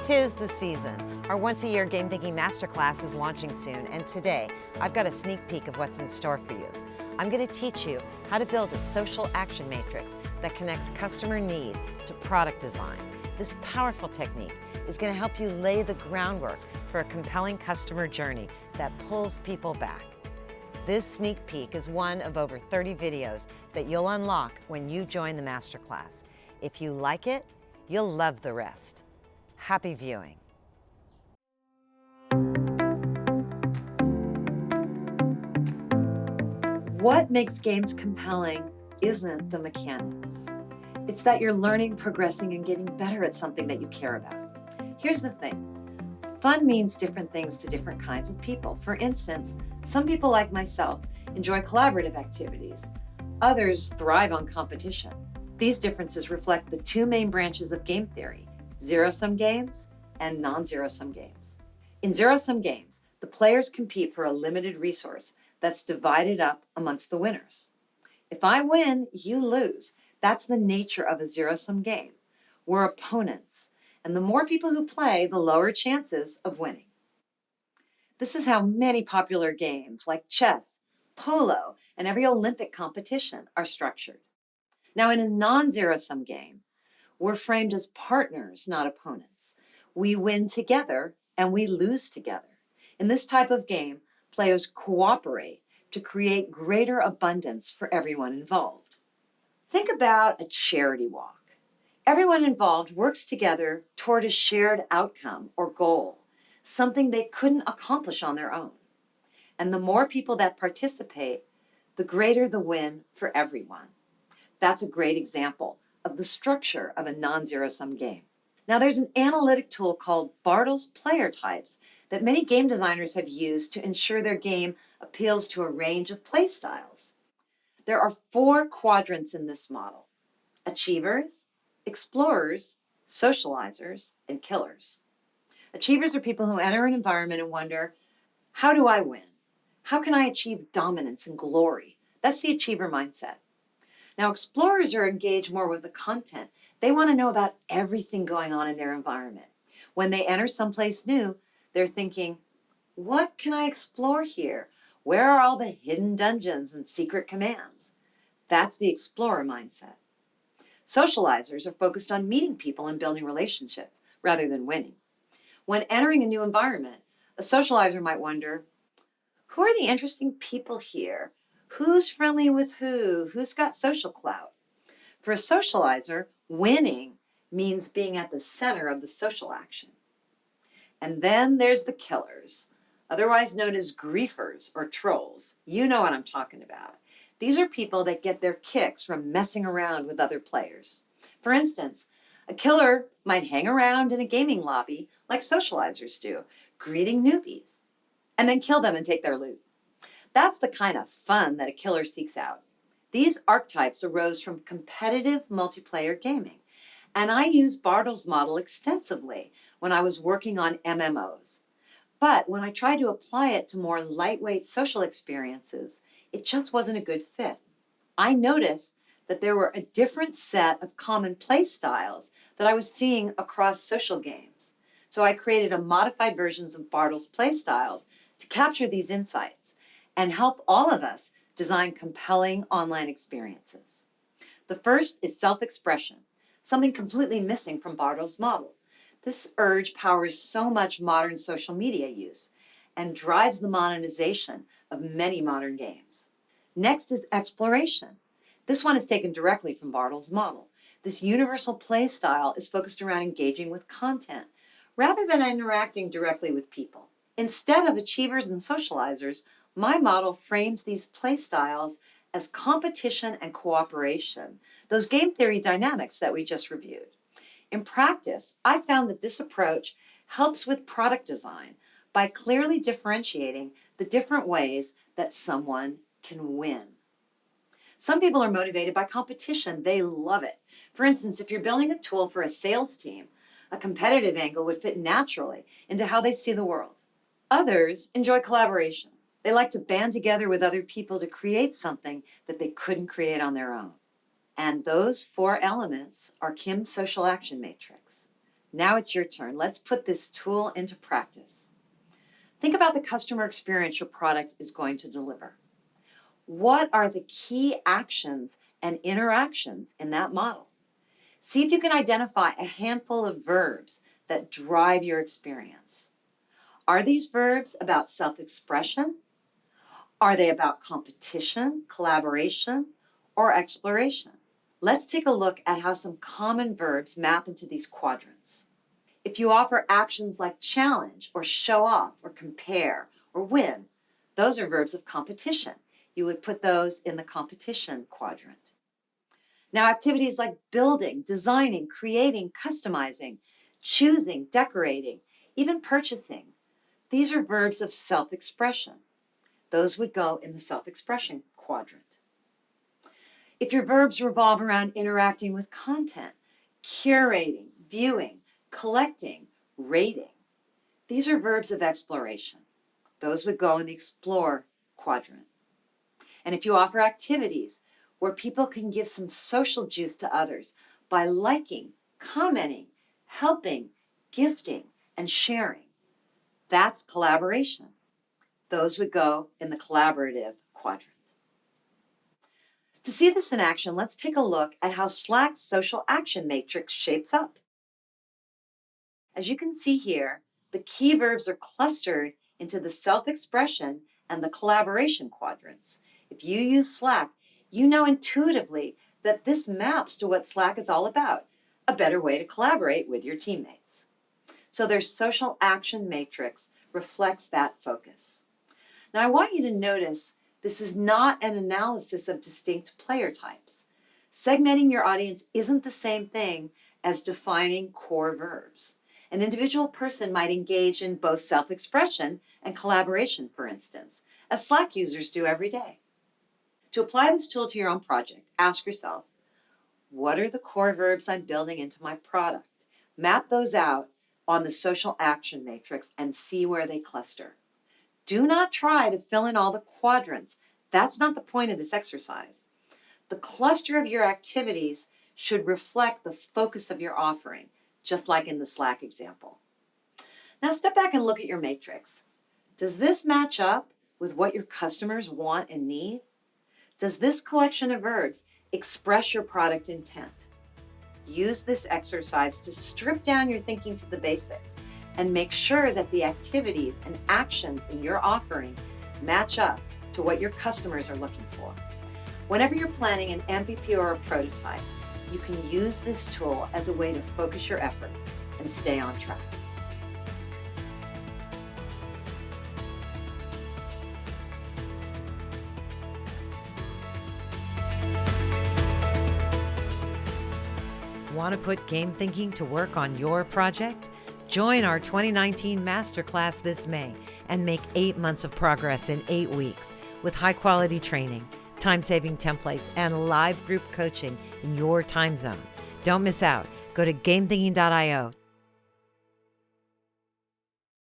'Tis the season. Our once-a-year Game Thinking Masterclass is launching soon, and today I've got a sneak peek of what's in store for you. I'm going to teach you how to build a social action matrix that connects customer need to product design. This powerful technique is going to help you lay the groundwork for a compelling customer journey that pulls people back. This sneak peek is one of over 30 videos that you'll unlock when you join the Masterclass. If you like it, you'll love the rest. Happy viewing. What makes games compelling isn't the mechanics. It's that you're learning, progressing, and getting better at something that you care about. Here's the thing. Fun means different things to different kinds of people. For instance, some people like myself enjoy collaborative activities. Others thrive on competition. These differences reflect the two main branches of game theory: zero-sum games and non-zero-sum games. In zero-sum games, the players compete for a limited resource that's divided up amongst the winners. If I win, you lose. That's the nature of a zero-sum game. We're opponents, and the more people who play, the lower chances of winning. This is how many popular games like chess, polo, and every Olympic competition are structured. Now, in a non-zero-sum game, we're framed as partners, not opponents. We win together and we lose together. In this type of game, players cooperate to create greater abundance for everyone involved. Think about a charity walk. Everyone involved works together toward a shared outcome or goal, something they couldn't accomplish on their own. And the more people that participate, the greater the win for everyone. That's a great example of the structure of a non-zero-sum game. Now, there's an analytic tool called Bartle's Player Types that many game designers have used to ensure their game appeals to a range of play styles. There are 4 quadrants in this model: achievers, explorers, socializers, and killers. Achievers are people who enter an environment and wonder, how do I win? How can I achieve dominance and glory? That's the achiever mindset. Now, explorers are engaged more with the content. They want to know about everything going on in their environment. When they enter someplace new, they're thinking, what can I explore here? Where are all the hidden dungeons and secret commands? That's the explorer mindset. Socializers are focused on meeting people and building relationships rather than winning. When entering a new environment, a socializer might wonder, who are the interesting people here? Who's friendly with who? Who's got social clout? For a socializer, winning means being at the center of the social action. And then there's the killers, otherwise known as griefers or trolls. You know what I'm talking about. These are people that get their kicks from messing around with other players. For instance, a killer might hang around in a gaming lobby like socializers do, greeting newbies, and then kill them and take their loot. That's the kind of fun that a killer seeks out. These archetypes arose from competitive multiplayer gaming, and I used Bartle's model extensively when I was working on MMOs. But when I tried to apply it to more lightweight social experiences, it just wasn't a good fit. I noticed that there were a different set of common play styles that I was seeing across social games. So I created a modified versions of Bartle's play styles to capture these insights and help all of us design compelling online experiences. The first is self-expression, something completely missing from Bartle's model. This urge powers so much modern social media use and drives the monetization of many modern games. Next is exploration. This one is taken directly from Bartle's model. This universal play style is focused around engaging with content rather than interacting directly with people. Instead of achievers and socializers, my model frames these play styles as competition and cooperation, those game theory dynamics that we just reviewed. In practice, I found that this approach helps with product design by clearly differentiating the different ways that someone can win. Some people are motivated by competition. They love it. For instance, if you're building a tool for a sales team, a competitive angle would fit naturally into how they see the world. Others enjoy collaboration. They like to band together with other people to create something that they couldn't create on their own. And those 4 elements are Kim's social action matrix. Now it's your turn. Let's put this tool into practice. Think about the customer experience your product is going to deliver. What are the key actions and interactions in that model? See if you can identify a handful of verbs that drive your experience. Are these verbs about self-expression? Are they about competition, collaboration, or exploration? Let's take a look at how some common verbs map into these quadrants. If you offer actions like challenge or show off or compare or win, those are verbs of competition. You would put those in the competition quadrant. Now, activities like building, designing, creating, customizing, choosing, decorating, even purchasing, these are verbs of self-expression. Those would go in the self-expression quadrant. If your verbs revolve around interacting with content, curating, viewing, collecting, rating, these are verbs of exploration. Those would go in the explore quadrant. And if you offer activities where people can give some social juice to others by liking, commenting, helping, gifting, and sharing, that's collaboration. Those would go in the collaborative quadrant. To see this in action, let's take a look at how Slack's social action matrix shapes up. As you can see here, the key verbs are clustered into the self-expression and the collaboration quadrants. If you use Slack, you know intuitively that this maps to what Slack is all about, a better way to collaborate with your teammates. So their social action matrix reflects that focus. Now I want you to notice this is not an analysis of distinct player types. Segmenting your audience isn't the same thing as defining core verbs. An individual person might engage in both self-expression and collaboration, for instance, as Slack users do every day. To apply this tool to your own project, ask yourself, what are the core verbs I'm building into my product? Map those out on the social action matrix and see where they cluster. Do not try to fill in all the quadrants. That's not the point of this exercise. The cluster of your activities should reflect the focus of your offering, just like in the Slack example. Now step back and look at your matrix. Does this match up with what your customers want and need? Does this collection of verbs express your product intent? Use this exercise to strip down your thinking to the basics and make sure that the activities and actions in your offering match up to what your customers are looking for. Whenever you're planning an MVP or a prototype, you can use this tool as a way to focus your efforts and stay on track. Want to put game thinking to work on your project? Join our 2019 Masterclass this May and make 8 months of progress in 8 weeks with high-quality training, time-saving templates, and live group coaching in your time zone. Don't miss out. Go to gamethinking.io